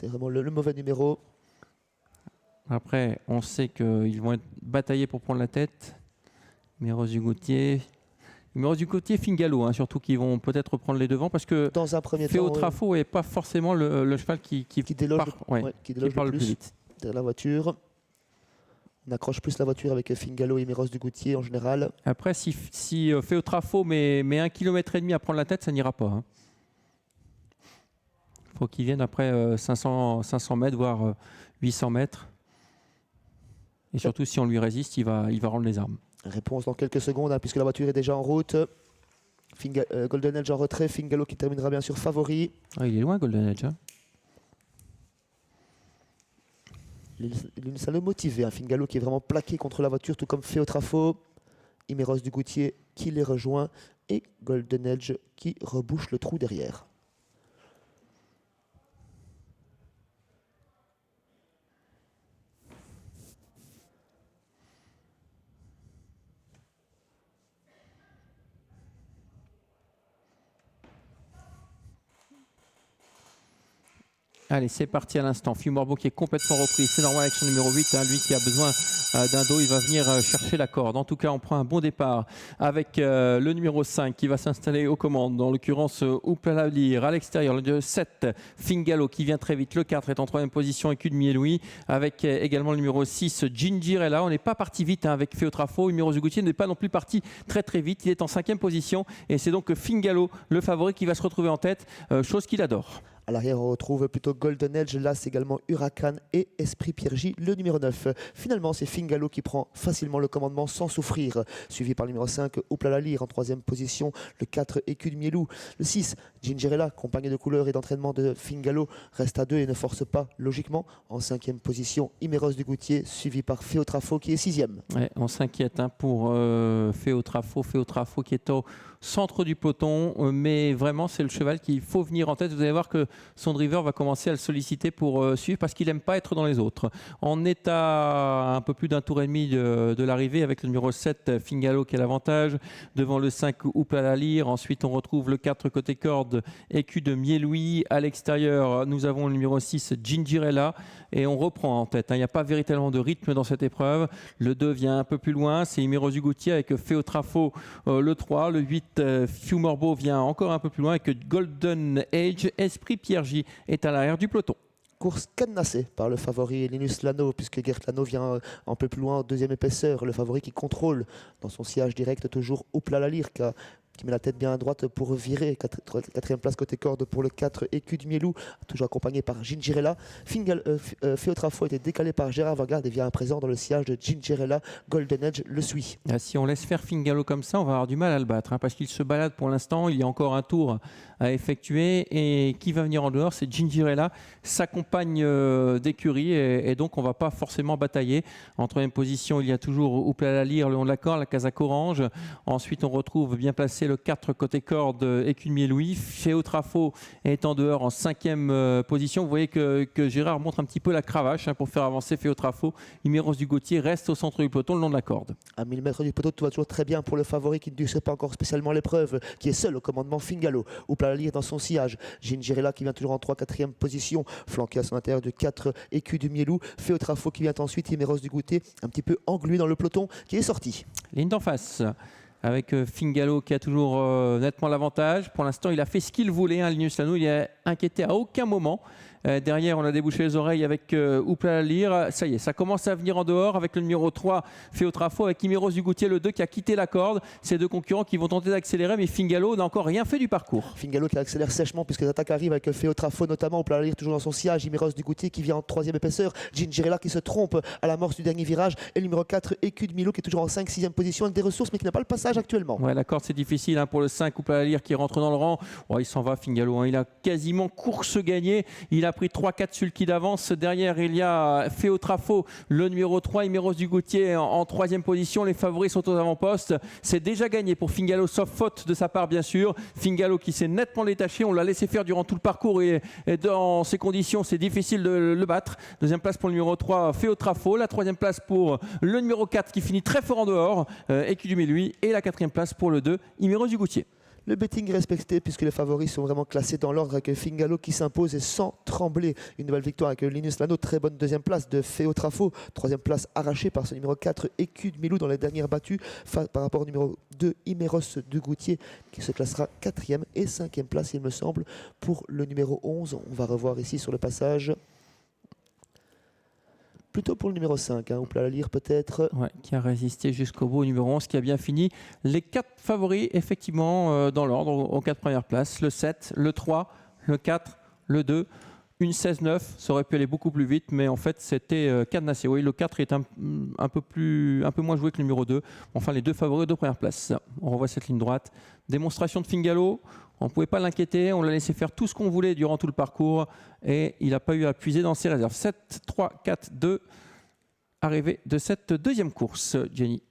C'est vraiment le mauvais numéro. Après, on sait qu'ils vont être bataillés pour prendre la tête. Numéro du Gauthier. Numéro du Gauthier, Fingalo, hein, surtout qu'ils vont peut-être reprendre les devants parce que Dans un premier Féo temps, Trafo n'est pas forcément le cheval qui déloge, qui déloge part le le plus plus vite. derrière la voiture. On accroche plus la voiture avec Fingalo et Miros du Gauthier en général. Après, si Féo Trafo met 1,5 km à prendre la tête, ça n'ira pas. Hein. Faut qu'ils viennent après 500 mètres, voire 800 mètres. Et surtout, si on lui résiste, il va rendre les armes. Réponse dans quelques secondes, hein, puisque la voiture est déjà en route. Golden Edge en retrait, Fingalo qui terminera bien sûr favori. Ah, il est loin, Golden Edge. Hein. Ça le motivé, hein, Fingalo qui est vraiment plaqué contre la voiture, tout comme Féo Trafo. Imeros du Gauthier qui les rejoint et Golden Edge qui rebouche le trou derrière. Allez, c'est parti à l'instant. Fiu Morbeau qui est complètement repris. C'est normal avec son numéro 8. Hein, lui qui a besoin d'un dos, il va venir chercher la corde. En tout cas, on prend un bon départ avec le numéro 5 qui va s'installer aux commandes. En l'occurrence, Ouplalalir à l'extérieur. Le 7, Fingalo qui vient très vite. Le 4 est en 3e position, écu de Mieloui. Avec également le numéro 6, Gingirella. On n'est pas parti vite hein, avec Féo Trafo. Numéro du Gauthier n'est pas non plus parti très vite. Il est en 5e position. Et c'est donc Fingalo, le favori, qui va se retrouver en tête. Chose qu'il adore. À l'arrière, on retrouve plutôt Golden Edge. Là, c'est également Huracan et Esprit Piergy, le numéro 9. Finalement, c'est Fingalo qui prend facilement le commandement sans souffrir. Suivi par le numéro 5, Ouplalalir en 3e position. Le 4, Écu de Mielou. Le 6, Gingirella, accompagné de couleurs et d'entraînement de Fingalo, reste à 2 et ne force pas logiquement. En 5e position, Imeros du Gauthier, suivi par Féo Trafo qui est 6e. Ouais, on s'inquiète hein, pour Féo Trafo qui est au centre du peloton, mais vraiment c'est le cheval qu'il faut venir en tête. Vous allez voir que son driver va commencer à le solliciter pour suivre parce qu'il n'aime pas être dans les autres. On est à un peu plus d'un tour et demi de l'arrivée avec le numéro 7 Fingalo qui a l'avantage, devant le 5 Ouplalalir. Ensuite on retrouve le 4 côté corde, écu de Mieloui. À l'extérieur nous avons le numéro 6 Gingirella et on reprend en tête. Il n'y a pas véritablement de rythme dans cette épreuve. Le 2 vient un peu plus loin, c'est Imeros du Gauthier avec Féo Trafo le 3, le 8 Fiu Morbeau vient encore un peu plus loin avec Golden Age. Esprit Piergy est à l'arrière du peloton. Course cadenassée par le favori Linus Lano, puisque Gert Lano vient un peu plus loin en 2e épaisseur. Le favori qui contrôle dans son sillage direct toujours Ouplalalir qui met la tête bien à droite pour virer. 4e place côté corde pour le 4 Écu de Mielou, toujours accompagné par Gingirella. Féo Trafo a été décalé par Gérard Vanguard et vient à présent dans le sillage de Gingirella. Golden Edge le suit. Si on laisse faire Fingalo comme ça, on va avoir du mal à le battre hein, parce qu'il se balade pour l'instant. Il y a encore un tour à effectuer et qui va venir en dehors, c'est Gingirella, sa compagne d'écurie et donc on ne va pas forcément batailler. En 3e position, il y a toujours Ouplalalir le long de la corde, la casaque orange. Ensuite, on retrouve bien placé le 4 côté corde, Écu de Mieloui. Féo Trafo est en dehors en 5e position. Vous voyez que Gérard montre un petit peu la cravache hein, pour faire avancer Féo Trafo. Imeros du Gauthier reste au centre du peloton le long de la corde. À 1000 mètres du peloton, tout va toujours très bien pour le favori qui ne sait pas encore spécialement l'épreuve, qui est seul au commandement Fingalo. Ouplalalir dans son sillage. Gingirella qui vient toujours en 4e position, flanqué à son intérieur de 4 Écu de Mielou. Féo Trafo qui vient ensuite, Imeros du Gauthier, un petit peu englué dans le peloton, qui est sorti. Ligne d'en face. Avec Fingalo qui a toujours nettement l'avantage. Pour l'instant, il a fait ce qu'il voulait. Hein, Linus Lano, il n'est inquiété à aucun moment. Derrière, on a débouché les oreilles avec Ouplalalir. Ça y est, ça commence à venir en dehors avec le numéro 3, Féo Trafo, avec Imeros du Gauthier, le 2 qui a quitté la corde. Ces deux concurrents qui vont tenter d'accélérer, mais Fingalo n'a encore rien fait du parcours. Fingalo qui accélère sèchement puisque les attaques arrivent avec Féo Trafo notamment. Ouplalalir toujours dans son sillage. Imeros du Gauthier qui vient en 3e épaisseur. Gingirella qui se trompe à l'amorce du dernier virage. Et le numéro 4, Écu de Mielou qui est toujours en 5-6e position avec des ressources mais qui n'a pas le passage actuellement. Ouais, la corde c'est difficile hein, pour le 5 Ouplalalir qui rentre dans le rang. Oh, il s'en va Fingalo, hein. Il a quasiment course gagnée. Il a pris 3-4 sulky d'avance. Derrière il y a Féo Trafo, le numéro 3, Imeros du Gauthier en 3e position. Les favoris sont aux avant-postes. C'est déjà gagné pour Fingalo, sauf faute de sa part bien sûr. Fingalo qui s'est nettement détaché. On l'a laissé faire durant tout le parcours et dans ces conditions c'est difficile de le battre. 2e place pour le numéro 3, Féo Trafo. La 3e place pour le numéro 4 qui finit très fort en dehors, Écu du Mieloui. Et la 4e place pour le 2, Imeros du Gauthier. Le betting est respecté puisque les favoris sont vraiment classés dans l'ordre avec Fingalo qui s'impose et sans trembler. Une nouvelle victoire avec Linus Lano, très bonne deuxième place de Feo Trafo, troisième place arrachée par ce numéro 4 Écu de Milou dans les dernières battues par rapport au numéro 2 Imeros de Goutier qui se classera 4e et 5e place il me semble pour le numéro 11. On va revoir ici sur le passage. Plutôt pour le numéro 5, ou la lire peut-être. Ouais, qui a résisté jusqu'au bout, au numéro 11, qui a bien fini. Les 4 favoris, effectivement, dans l'ordre, aux 4 premières places. Le 7, le 3, le 4, le 2. Une 16-9, ça aurait pu aller beaucoup plus vite, mais en fait, c'était cadenassé. Oui, le 4 est un peu moins joué que le numéro 2. Enfin, les 2 favoris aux 2 premières places. On revoit cette ligne droite. Démonstration de Fingalo. On ne pouvait pas l'inquiéter. On l'a laissé faire tout ce qu'on voulait durant tout le parcours. Et il n'a pas eu à puiser dans ses réserves. 7, 3, 4, 2. Arrivée de cette deuxième course, Jenny.